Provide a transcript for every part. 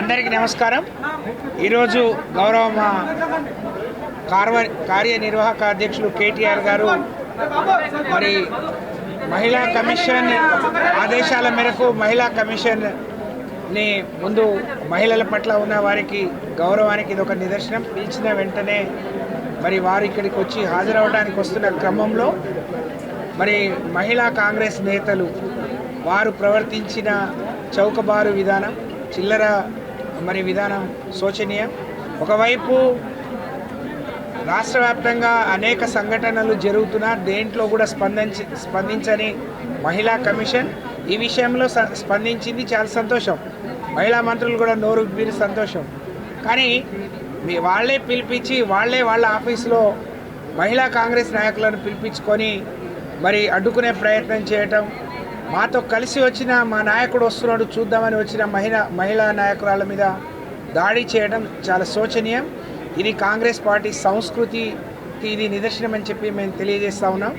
అందరికీ నమస్కారం। ఈరోజు గౌరవ మా కార్యనిర్వాహక అధ్యక్షులు కేటీఆర్ గారు మరి మహిళా కమిషన్ ఆదేశాల మేరకు మహిళా కమిషన్ ని ముందు మహిళల పట్ల ఉన్న వారికి గౌరవానికి ఇది ఒక నిదర్శనం। పిలిచిన వెంటనే మరి వారు ఇక్కడికి వచ్చి హాజరవడానికి వస్తున్న క్రమంలో మరి మహిళా కాంగ్రెస్ నేతలు వారు ప్రవర్తించిన చౌకబారు విధానం, చిల్లర మరి విధానం శోచనీయం। ఒకవైపు రాష్ట్ర వ్యాప్తంగా అనేక సంఘటనలు జరుగుతున్నా దేంట్లో కూడా స్పందించని మహిళా కమిషన్ ఈ విషయంలో స్పందించింది, చాలా సంతోషం। మహిళా మంత్రులు కూడా నోరు విప్పి సంతోషం। కానీ వాళ్ళే పిలిపించి వాళ్ళ ఆఫీసులో మహిళా కాంగ్రెస్ నాయకులను పిలిపించుకొని మరి అడ్డుకునే ప్రయత్నం చేయటం, మాతో కలిసి వచ్చిన మా నాయకుడు వస్తున్నాడు చూద్దామని వచ్చిన మహిళా నాయకురాళ్ళ మీద దాడి చేయడం చాలా శోచనీయం। ఇది కాంగ్రెస్ పార్టీ సంస్కృతికి ఇది నిదర్శనం అని చెప్పి మేము తెలియజేస్తూ ఉన్నాం।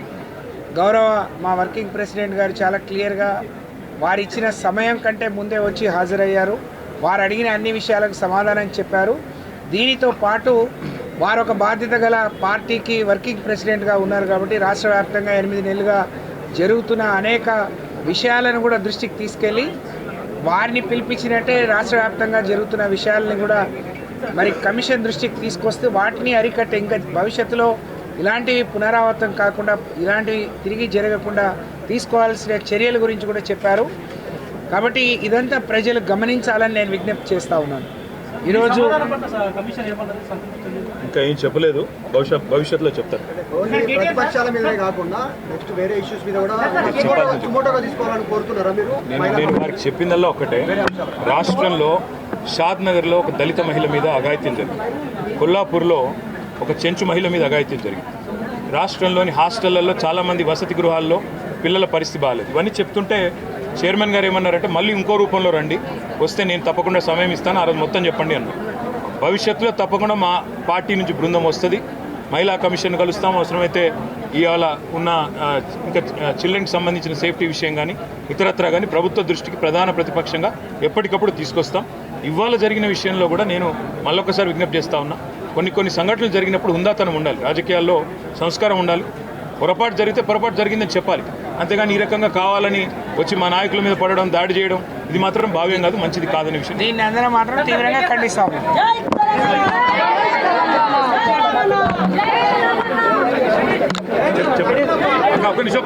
గౌరవ మా వర్కింగ్ ప్రెసిడెంట్ గారు చాలా క్లియర్గా వారు ఇచ్చిన సమయం కంటే ముందే వచ్చి హాజరయ్యారు, వారు అడిగిన అన్ని విషయాలకు సమాధానం చెప్పారు। దీనితో పాటు వారు ఒక బాధ్యత గల పార్టీకి వర్కింగ్ ప్రెసిడెంట్గా ఉన్నారు కాబట్టి రాష్ట్ర వ్యాప్తంగా 8 నెలలుగా జరుగుతున్న అనేక విషయాలను కూడా దృష్టికి తీసుకెళ్ళి వారిని పిలిపించినట్టే రాష్ట్ర వ్యాప్తంగా జరుగుతున్న విషయాలని కూడా మరి కమిషన్ దృష్టికి తీసుకొస్తే వాటిని అరికట్టే ఇంకా భవిష్యత్తులో ఇలాంటివి పునరావృతం కాకుండా ఇలాంటివి తిరిగి జరగకుండా తీసుకోవాల్సిన చర్యల గురించి కూడా చెప్పారు। కాబట్టి ఇదంతా ప్రజలు గమనించాలని నేను విజ్ఞప్తి చేస్తూ ఉన్నాను। ఈరోజు ఇంకా ఏం చెప్పలేదు, భవిష్యత్తులో చెప్తారు। ప్రతిపక్షాల మీదనే కాకుండా నెక్స్ట్ వేరే ఇష్యూస్ మీద కూడా తీసుకోవాలని కోరుతున్నారా మీరు? నేను వారికి చెప్పిందల్లా ఒకటే, రాష్ట్రంలో షాద్ నగర్లో ఒక దళిత మహిళ మీద అఘాయిత్యం జరిగింది, కొల్లాపూర్లో ఒక చెంచు మహిళ మీద అఘాయిత్యం జరిగింది, రాష్ట్రంలోని హాస్టళ్లలో చాలామంది వసతి గృహాల్లో పిల్లల పరిస్థితి బాగాలేదు। ఇవన్నీ చెప్తుంటే చైర్మన్ గారు ఏమన్నారంటే మళ్ళీ ఇంకో రూపంలో రండి, వస్తే నేను తప్పకుండా సమయం ఇస్తాను, ఆ రోజు మొత్తం చెప్పండి అన్నారు। భవిష్యత్తులో తప్పకుండా మా పార్టీ నుంచి బృందం వస్తుంది, మహిళా కమిషన్ కలుస్తాం, అవసరమైతే ఇవాళ ఉన్న ఇంకా చిల్డ్రన్కి సంబంధించిన సేఫ్టీ విషయం కానీ ఇతరత్రా కానీ ప్రభుత్వ దృష్టికి ప్రధాన ప్రతిపక్షంగా ఎప్పటికప్పుడు తీసుకొస్తాం। ఇవాళ జరిగిన విషయంలో కూడా నేను మళ్ళొకసారి విజ్ఞప్తి చేస్తూ ఉన్నా, కొన్ని సంఘటనలు జరిగినప్పుడు హుందాతనం ఉండాలి, రాజకీయాల్లో సంస్కారం ఉండాలి, పొరపాటు జరిగితే పొరపాటు జరిగిందని చెప్పాలి, అంతేగాని ఈ రకంగా కావాలని వచ్చి మా నాయకుల మీద పడడం, దాడి చేయడం ఇది మాత్రం భావ్యం కాదు, మంచిది కాదనే విషయం దీన్ని అందరం మాత్రం తీవ్రంగా ఖండిస్తాం। ఒక నిమిషం